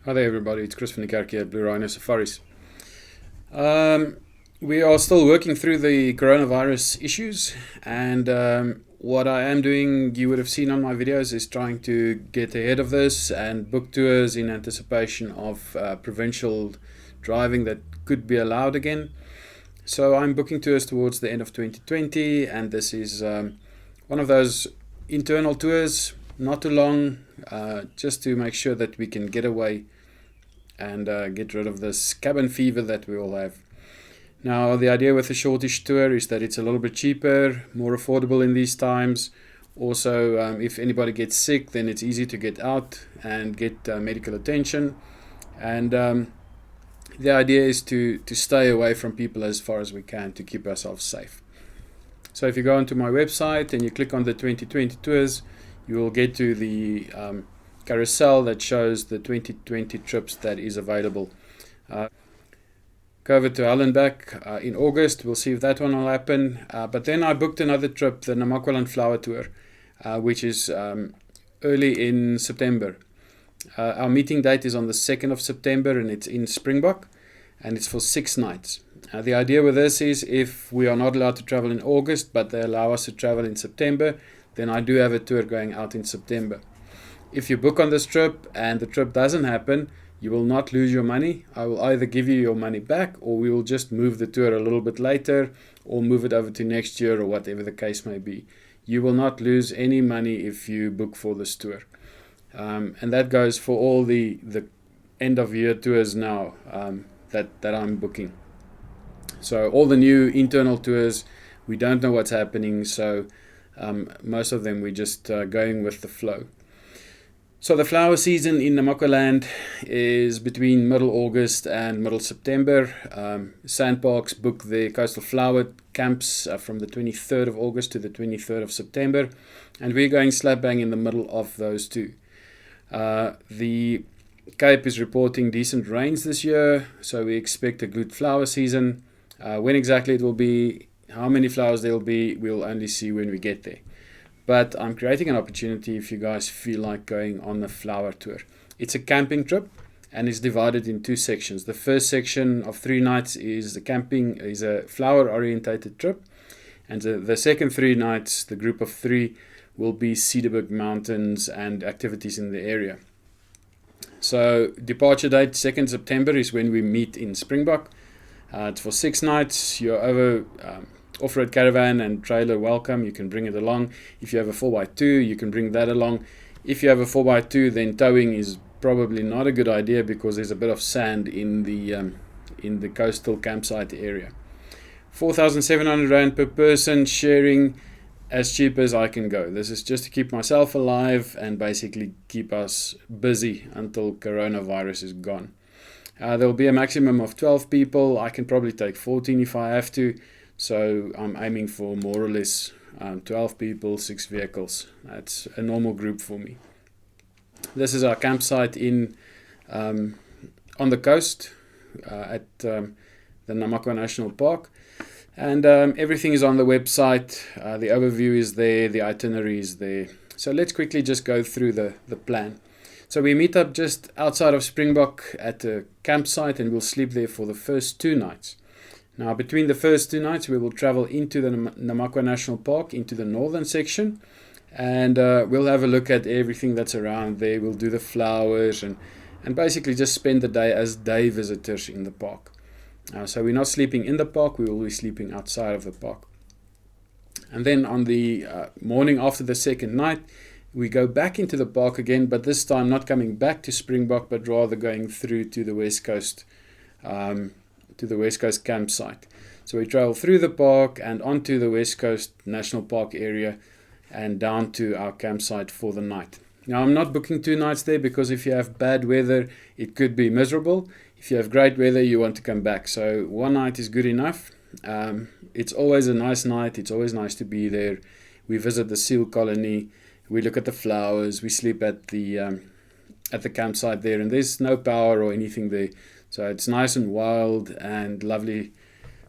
Hi there everybody, it's Chris van der Kerk here at Blue Rhino Safaris. We are still working through the coronavirus issues, and what I am doing, you would have seen on my videos, is trying to get ahead of this and book tours in anticipation of provincial driving that could be allowed again. So I'm booking tours towards the end of 2020, and this is one of those internal tours, not too long, just to make sure that we can get away and get rid of this cabin fever that we all have. Now, the idea with the shortish tour is that it's a little bit cheaper, more affordable in these times. Also, if anybody gets sick, then it's easy to get out and get medical attention. And the idea is to stay away from people as far as we can to keep ourselves safe. So if you go onto my website and you click on the 2020 tours, you will get to the carousel that shows the 2020 trips that is available. Go over to Hallenbeck in August. We'll see if that one will happen. But then I booked another trip, the Namaqualand Flower Tour, which is early in September. Our meeting date is on the 2nd of September, and it's in Springbok, and it's for 6 nights. The idea with this is if we are not allowed to travel in August, but they allow us to travel in September, then I do have a tour going out in September. If you book on this trip and the trip doesn't happen, you will not lose your money. I will either give you your money back, or we will just move the tour a little bit later, or move it over to next year, or whatever the case may be. You will not lose any money if you book for this tour. And that goes for all the end of year tours now that I'm booking. So all the new internal tours, we don't know what's happening, so most of them we're just going with the flow. So the flower season in Namaqualand is between middle August and middle September. Sandparks book the coastal flower camps from the 23rd of August to the 23rd of September, and we're going slap bang in the middle of those two. The Cape is reporting decent rains this year, so we expect a good flower season. When exactly it will be, how many flowers there will be, we'll only see when we get there. But I'm creating an opportunity if you guys feel like going on the flower tour. It's a camping trip, and it's divided in 2 sections. The first section of 3 nights is a flower orientated trip, and the second 3 nights, the group of 3, will be Cederberg mountains and activities in the area. So departure date 2nd September is when we meet in Springbok. It's for 6 nights. You're over off-road caravan and trailer welcome. You can bring it along. If you have a 4x2, you can bring that along. If you have a 4x2, then towing is probably not a good idea because there's a bit of sand in the coastal campsite area. 4,700 Rand per person, sharing as cheap as I can go. This is just to keep myself alive and basically keep us busy until coronavirus is gone. There'll be a maximum of 12 people. I can probably take 14 if I have to. So I'm aiming for more or less 12 people, 6 vehicles. That's a normal group for me. This is our campsite on the coast at the Namaqualand National Park. And everything is on the website. The overview is there, the itinerary is there. So let's quickly just go through the plan. So we meet up just outside of Springbok at a campsite, and we'll sleep there for the first 2 nights. Now, between the first 2 nights, we will travel into the Namaqualand National Park, into the northern section, and we'll have a look at everything that's around there. We'll do the flowers and basically just spend the day as day visitors in the park. So we're not sleeping in the park, we will be sleeping outside of the park. And then on the morning after the second night, we go back into the park again, but this time not coming back to Springbok, but rather going through to the West Coast campsite. So we travel through the park and onto the West Coast National Park area and down to our campsite for the night. Now, I'm not booking 2 nights there because if you have bad weather, it could be miserable. If you have great weather, you want to come back. So 1 night is good enough. It's always a nice night. It's always nice to be there. We visit the seal colony. We look at the flowers. We sleep at the campsite there, and there's no power or anything there. So it's nice and wild and lovely,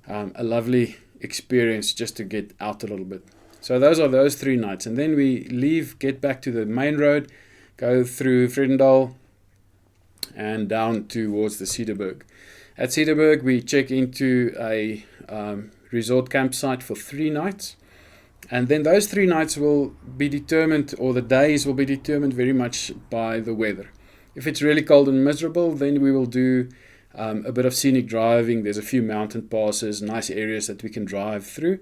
a lovely experience just to get out a little bit. So those are those 3 nights. And then we leave, get back to the main road, go through Vredendal, and down towards the Cederberg. At Cederberg, we check into a resort campsite for 3 nights. And then those 3 nights will be determined, or the days will be determined very much by the weather. If it's really cold and miserable, then we will do a bit of scenic driving. There's a few mountain passes, nice areas that we can drive through.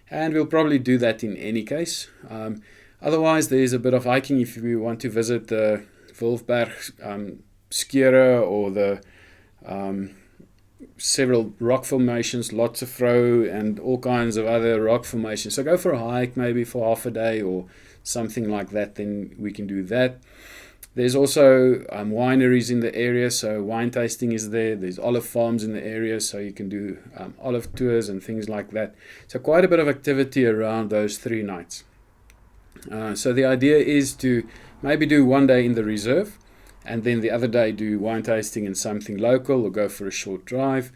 And we'll probably do that in any case. Otherwise, there's a bit of hiking if we want to visit the Wolfberg Skere or the several rock formations, lots of throw and all kinds of other rock formations. So go for a hike maybe for half a day or something like that, then we can do that. There's also wineries in the area, so wine tasting is there. There's olive farms in the area, so you can do olive tours and things like that. So quite a bit of activity around those 3 nights. So the idea is to maybe do 1 day in the reserve, and then the other day do wine tasting and something local or go for a short drive.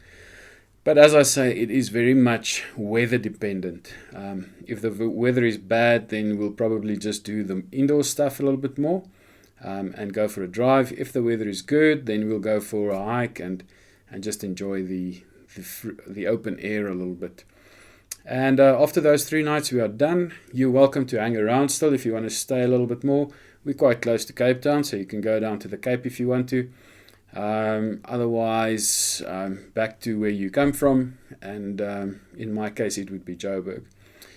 But as I say, it is very much weather dependent. If the weather is bad, then we'll probably just do the indoor stuff a little bit more and go for a drive. If the weather is good, then we'll go for a hike and just enjoy the open air a little bit. And after those 3 nights we are done. You're welcome to hang around still if you want to stay a little bit more. We're quite close to Cape Town, so you can go down to the Cape if you want to. Otherwise, back to where you come from, and in my case it would be Joburg.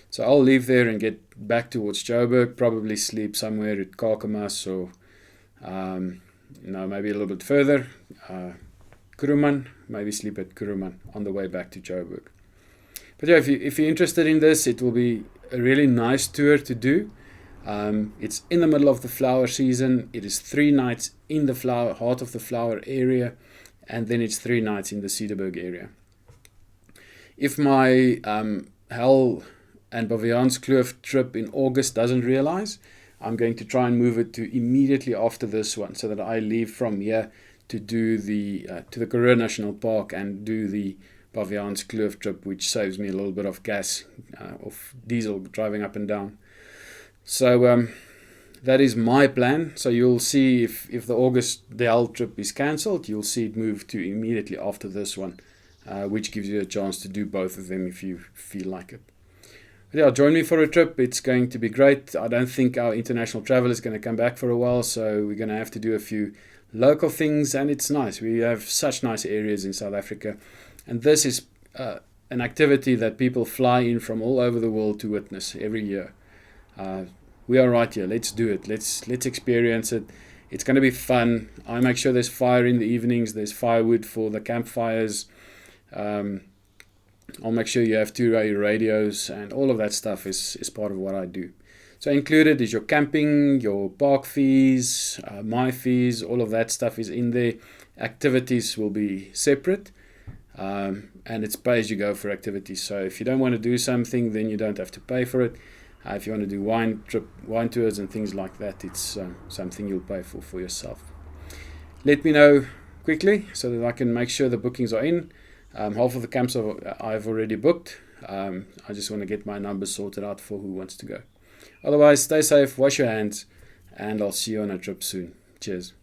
So I'll leave there and get back towards Joburg, probably sleep somewhere at Kakamas or maybe a little bit further. Kuruman, maybe sleep at Kuruman on the way back to Joburg. But yeah, if you're interested in this, it will be a really nice tour to do. It's in the middle of the flower season. It is 3 nights in the heart of the flower area, and then it's 3 nights in the Cederberg area. If my Hell and Baviaanskloof trip in August doesn't realize, I'm going to try and move it to immediately after this one, so that I leave from here to do to the Karoo National Park and do the Baviaanskloof trip, which saves me a little bit of gas, of diesel driving up and down. So that is my plan. So you'll see if the August Hell trip is cancelled, you'll see it move to immediately after this one, which gives you a chance to do both of them if you feel like it. But yeah, join me for a trip. It's going to be great. I don't think our international travel is going to come back for a while, so we're going to have to do a few local things, and it's nice. We have such nice areas in South Africa, and this is an activity that people fly in from all over the world to witness every year. We are right here. Let's do it. Let's experience it. It's going to be fun. I make sure there's fire in the evenings. There's firewood for the campfires. I'll make sure you have 2-way radios, and all of that stuff is part of what I do. So included is your camping, your park fees, my fees, all of that stuff is in there. Activities will be separate, and it's pay as you go for activities. So if you don't want to do something, then you don't have to pay for it. If you want to do wine tours and things like that, it's something you'll pay for yourself. Let me know quickly so that I can make sure the bookings are in. Half of the camps I've already booked. I just want to get my numbers sorted out for who wants to go. Otherwise, stay safe, wash your hands, and I'll see you on a trip soon. Cheers.